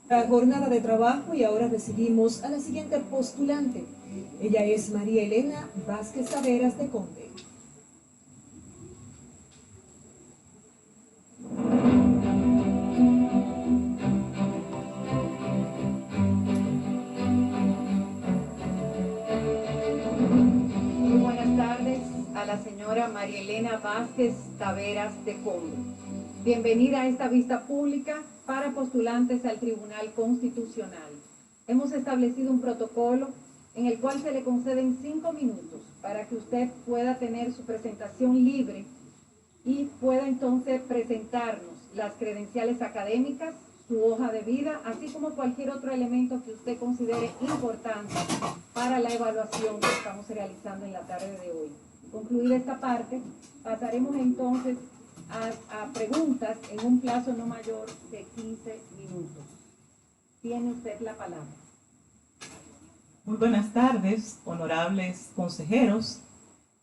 La jornada de trabajo y ahora recibimos a la siguiente postulante. Ella es María Elena Vázquez Taveras de Conde. Muy buenas tardes a la señora María Elena Vázquez Taveras de Conde. Bienvenida a esta vista pública para postulantes al Tribunal Constitucional. Hemos establecido un protocolo en el cual se le conceden 5 minutos para que usted pueda tener su presentación libre y pueda entonces presentarnos las credenciales académicas, su hoja de vida, así como cualquier otro elemento que usted considere importante para la evaluación que estamos realizando en la tarde de hoy. Concluida esta parte, pasaremos entonces a preguntas en un plazo no mayor de 15 minutos. Tiene usted la palabra. Muy buenas tardes, honorables consejeros.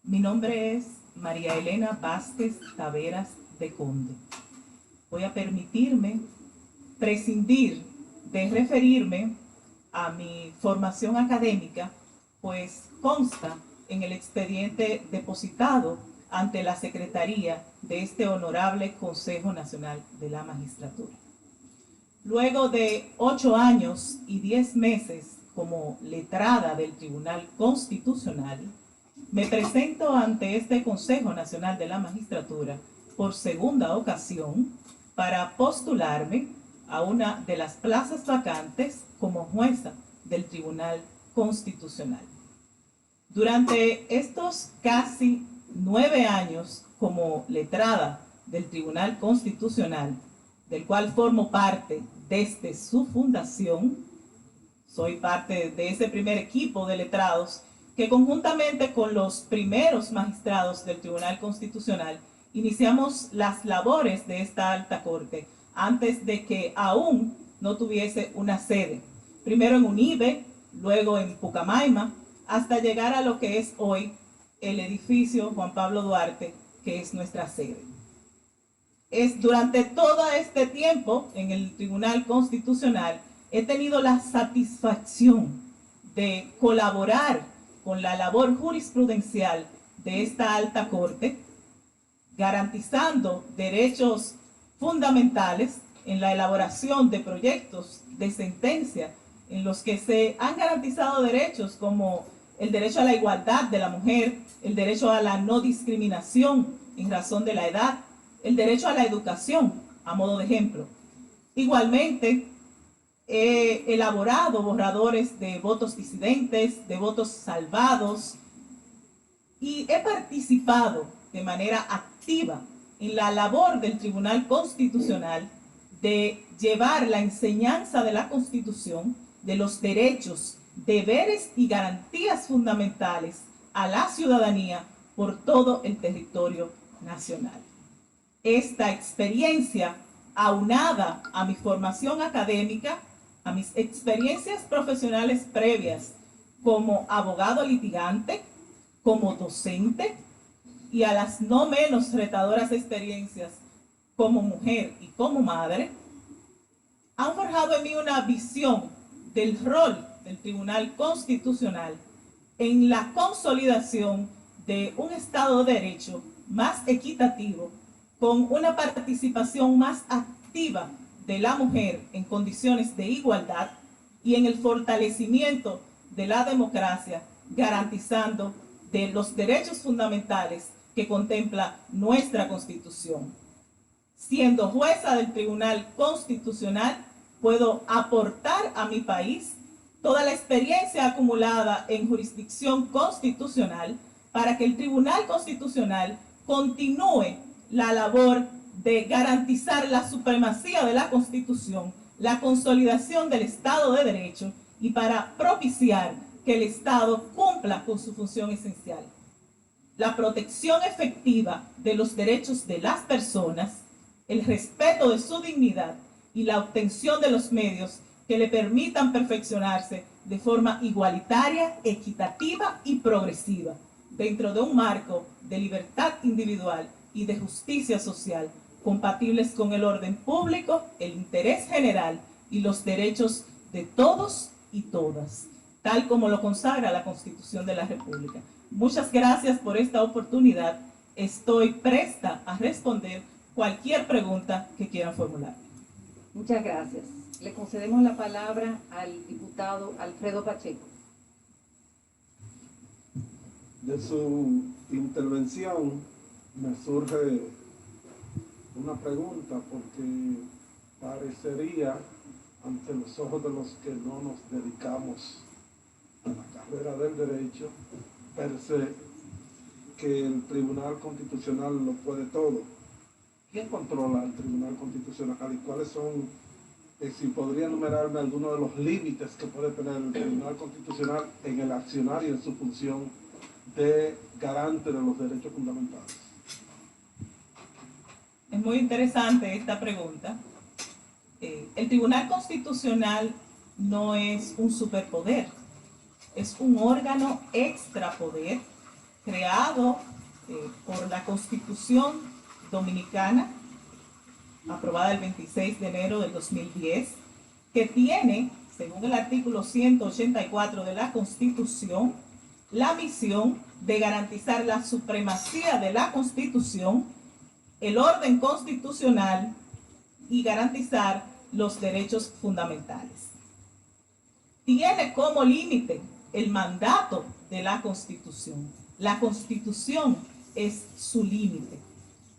Mi nombre es María Elena Vázquez Taveras de Conde. Voy a permitirme prescindir de referirme a mi formación académica, pues consta en el expediente depositado ante la Secretaría de este honorable Consejo Nacional de la Magistratura. Luego de 8 años y 10 meses como letrada del Tribunal Constitucional, me presento ante este Consejo Nacional de la Magistratura por segunda ocasión para postularme a una de las plazas vacantes como jueza del Tribunal Constitucional. Durante estos casi 9 años como letrada del Tribunal Constitucional, del cual formo parte desde su fundación, soy parte de ese primer equipo de letrados que conjuntamente con los primeros magistrados del Tribunal Constitucional iniciamos las labores de esta alta corte antes de que aún no tuviese una sede. Primero en Unive, luego en Pucamaima, hasta llegar a lo que es hoy el edificio Juan Pablo Duarte, que es nuestra sede. Durante todo este tiempo en el Tribunal Constitucional he tenido la satisfacción de colaborar con la labor jurisprudencial de esta alta corte, garantizando derechos fundamentales en la elaboración de proyectos de sentencia en los que se han garantizado derechos como el derecho a la igualdad de la mujer, el derecho a la no discriminación en razón de la edad, el derecho a la educación, a modo de ejemplo. Igualmente, he elaborado borradores de votos disidentes, de votos salvados, y he participado de manera activa en la labor del Tribunal Constitucional de llevar la enseñanza de la Constitución, de los derechos, deberes y garantías fundamentales a la ciudadanía por todo el territorio nacional. Esta experiencia, aunada a mi formación académica, a mis experiencias profesionales previas como abogado litigante, como docente, y a las no menos retadoras experiencias como mujer y como madre, han forjado en mí una visión del rol del Tribunal Constitucional en la consolidación de un Estado de Derecho más equitativo, con una participación más activa de la mujer en condiciones de igualdad y en el fortalecimiento de la democracia, garantizando de los derechos fundamentales que contempla nuestra Constitución. Siendo jueza del Tribunal Constitucional, puedo aportar a mi país toda la experiencia acumulada en jurisdicción constitucional para que el Tribunal Constitucional continúe la labor de garantizar la supremacía de la Constitución, la consolidación del Estado de Derecho y para propiciar que el Estado cumpla con su función esencial. La protección efectiva de los derechos de las personas, el respeto de su dignidad y la obtención de los medios que le permitan perfeccionarse de forma igualitaria, equitativa y progresiva, dentro de un marco de libertad individual y de justicia social, compatibles con el orden público, el interés general y los derechos de todos y todas, tal como lo consagra la Constitución de la República. Muchas gracias por esta oportunidad. Estoy presta a responder cualquier pregunta que quieran formular. Muchas gracias. Le concedemos la palabra al diputado Alfredo Pacheco. De su intervención me surge una pregunta, porque parecería, ante los ojos de los que no nos dedicamos a la carrera del derecho, per se, que el Tribunal Constitucional lo puede todo. ¿Quién controla el Tribunal Constitucional y cuáles son, si podría enumerarme algunos de los límites que puede tener el Tribunal Constitucional en el accionar y en su función de garante de los derechos fundamentales? Es muy interesante esta pregunta. El Tribunal Constitucional no es un superpoder, es un órgano extrapoder creado por la Constitución Dominicana, aprobada el 26 de enero del 2010, que tiene, según el artículo 184 de la Constitución, la misión de garantizar la supremacía de la Constitución, el orden constitucional y garantizar los derechos fundamentales. Tiene como límite el mandato de la Constitución. La Constitución es su límite.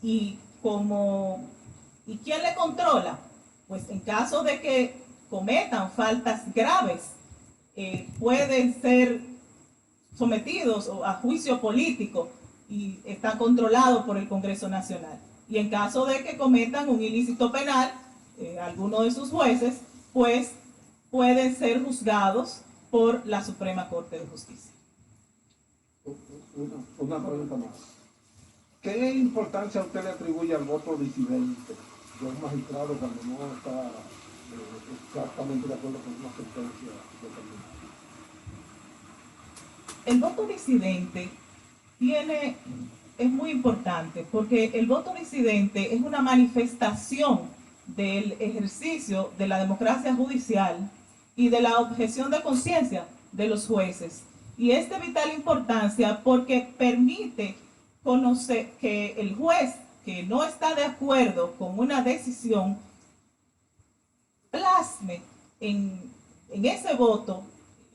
¿Y quién le controla? Pues en caso de que cometan faltas graves, pueden ser sometidos a juicio político y están controlados por el Congreso Nacional. Y en caso de que cometan un ilícito penal, alguno de sus jueces, pues pueden ser juzgados por la Suprema Corte de Justicia. Una pregunta más. ¿Qué importancia usted le atribuye al voto disidente de un magistrado cuando no está exactamente de acuerdo con una sentencia determinada? El voto disidente es muy importante, porque el voto disidente es una manifestación del ejercicio de la democracia judicial y de la objeción de conciencia de los jueces. Y es de vital importancia porque permite conocer que el juez que no está de acuerdo con una decisión plasme en ese voto,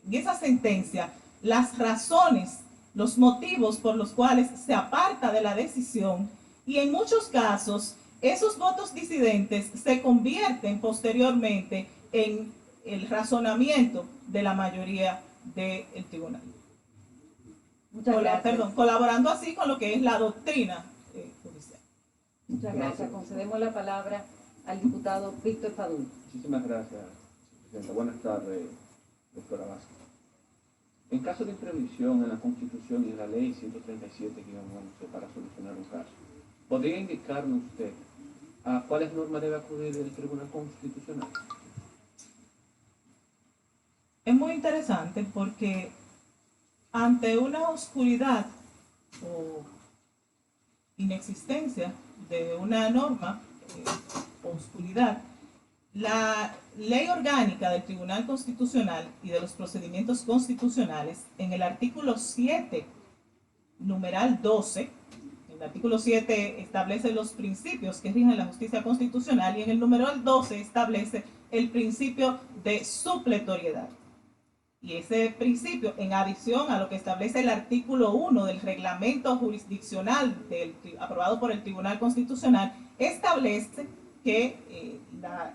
en esa sentencia, las razones, los motivos por los cuales se aparta de la decisión, y en muchos casos esos votos disidentes se convierten posteriormente en el razonamiento de la mayoría del tribunal. Muchas gracias. Colaborando así con lo que es la doctrina judicial. Muchas gracias. Concedemos la palabra al diputado Víctor Fadul. Muchísimas gracias, Presidenta. Buenas tardes, doctora Vázquez. En caso de imprevisión en la Constitución y en la Ley 137-11 para solucionar un caso, ¿podría indicarnos usted a cuáles normas debe acudir el Tribunal Constitucional? Es muy interesante porque ante una oscuridad o inexistencia de una norma, oscuridad, la Ley Orgánica del Tribunal Constitucional y de los Procedimientos Constitucionales, en el artículo 7, numeral 12, el artículo 7 establece los principios que rigen la justicia constitucional y en el numeral 12 establece el principio de supletoriedad. Y ese principio, en adición a lo que establece el artículo 1 del reglamento jurisdiccional aprobado por el Tribunal Constitucional, establece que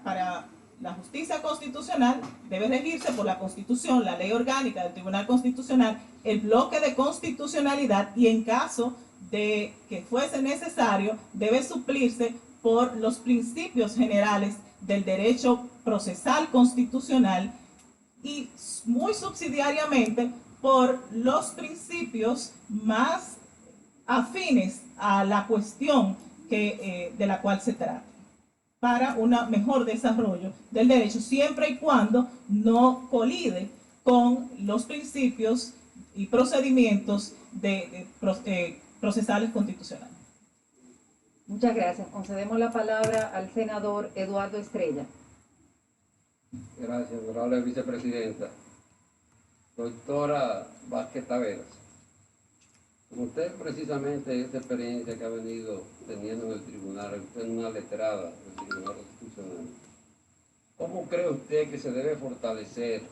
para la justicia constitucional debe regirse por la Constitución, la ley orgánica del Tribunal Constitucional, el bloque de constitucionalidad, y en caso de que fuese necesario, debe suplirse por los principios generales del derecho procesal constitucional y muy subsidiariamente por los principios más afines a la cuestión de la cual se trata, para un mejor desarrollo del derecho, siempre y cuando no colide con los principios y procedimientos procesales constitucionales. Muchas gracias. Concedemos la palabra al senador Eduardo Estrella. Gracias, honorable vicepresidenta. Doctora Vázquez Taveras, como usted precisamente esta experiencia que ha venido teniendo en el tribunal, usted es una letrada del Tribunal Constitucional, ¿cómo cree usted que se debe fortalecer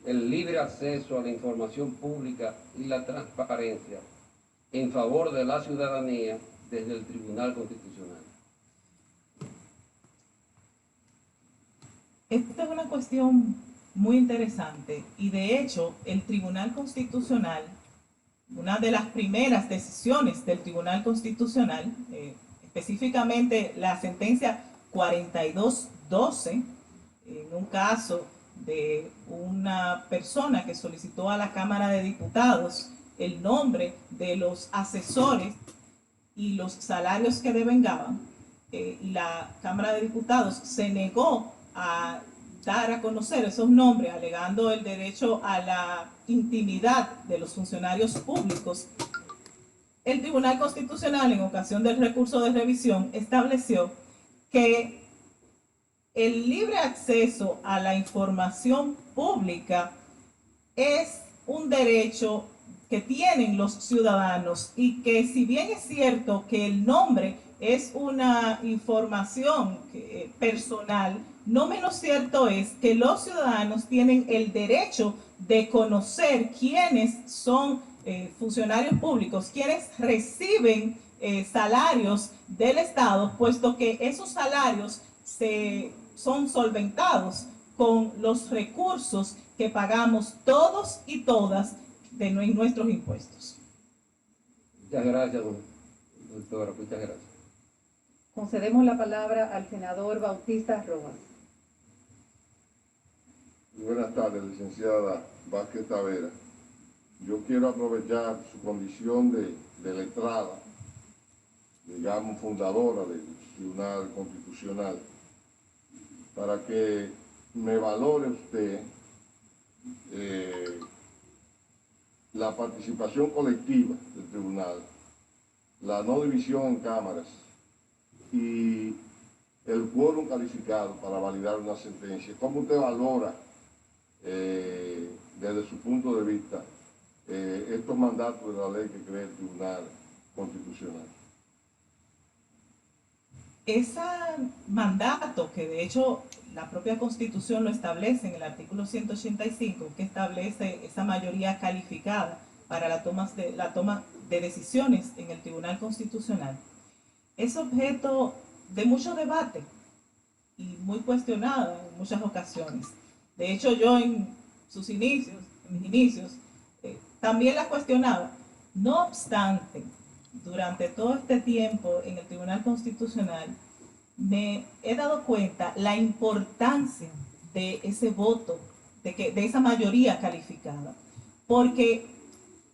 el libre acceso a la información pública y la transparencia en favor de la ciudadanía desde el Tribunal Constitucional? Esta es una cuestión muy interesante y de hecho el Tribunal Constitucional, una de las primeras decisiones del Tribunal Constitucional, específicamente la sentencia 4212, en un caso de una persona que solicitó a la Cámara de Diputados el nombre de los asesores y los salarios que devengaban, y la Cámara de Diputados se negó a dar a conocer esos nombres, alegando el derecho a la intimidad de los funcionarios públicos. El Tribunal Constitucional, en ocasión del recurso de revisión, estableció que el libre acceso a la información pública es un derecho que tienen los ciudadanos y que, si bien es cierto que el nombre es una información personal, no menos cierto es que los ciudadanos tienen el derecho de conocer quiénes son funcionarios públicos, quienes reciben salarios del Estado, puesto que esos salarios son solventados con los recursos que pagamos todos y todas de nuestros impuestos. Muchas gracias, doctora, muchas gracias. Concedemos la palabra al senador Bautista Rojas. Buenas tardes, licenciada Vázquez Taveras. Yo quiero aprovechar su condición de letrada, digamos fundadora del Tribunal Constitucional, para que me valore usted la participación colectiva del tribunal, la no división en cámaras y el quórum calificado para validar una sentencia. ¿Cómo usted valora desde su punto de vista estos mandatos de la ley que crea el Tribunal Constitucional? Ese mandato, que de hecho la propia Constitución lo establece en el artículo 185, que establece esa mayoría calificada para la toma de decisiones en el Tribunal Constitucional, es objeto de mucho debate y muy cuestionado en muchas ocasiones. De hecho, yo en mis inicios, también la cuestionaba. No obstante, durante todo este tiempo en el Tribunal Constitucional, me he dado cuenta la importancia de ese voto, de esa mayoría calificada, porque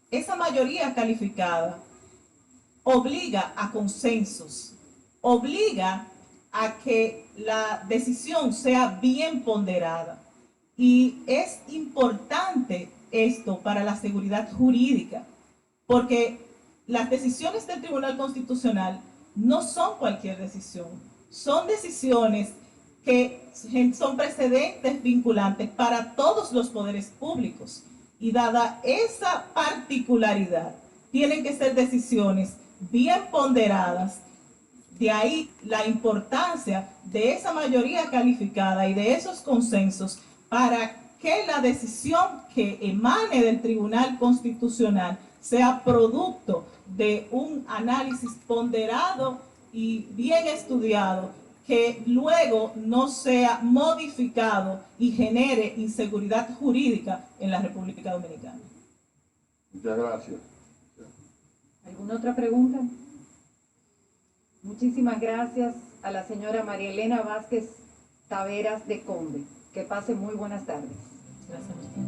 esa mayoría calificada obliga a consensos, obliga a que la decisión sea bien ponderada. Y es importante esto para la seguridad jurídica, porque las decisiones del Tribunal Constitucional no son cualquier decisión, son decisiones que son precedentes vinculantes para todos los poderes públicos. Y dada esa particularidad, tienen que ser decisiones bien ponderadas. De ahí la importancia de esa mayoría calificada y de esos consensos para que la decisión que emane del Tribunal Constitucional sea producto de un análisis ponderado y bien estudiado, que luego no sea modificado y genere inseguridad jurídica en la República Dominicana. Muchas gracias. ¿Alguna otra pregunta? Muchísimas gracias a la señora María Elena Vázquez Taveras de Conde. Que pase muy buenas tardes. Gracias.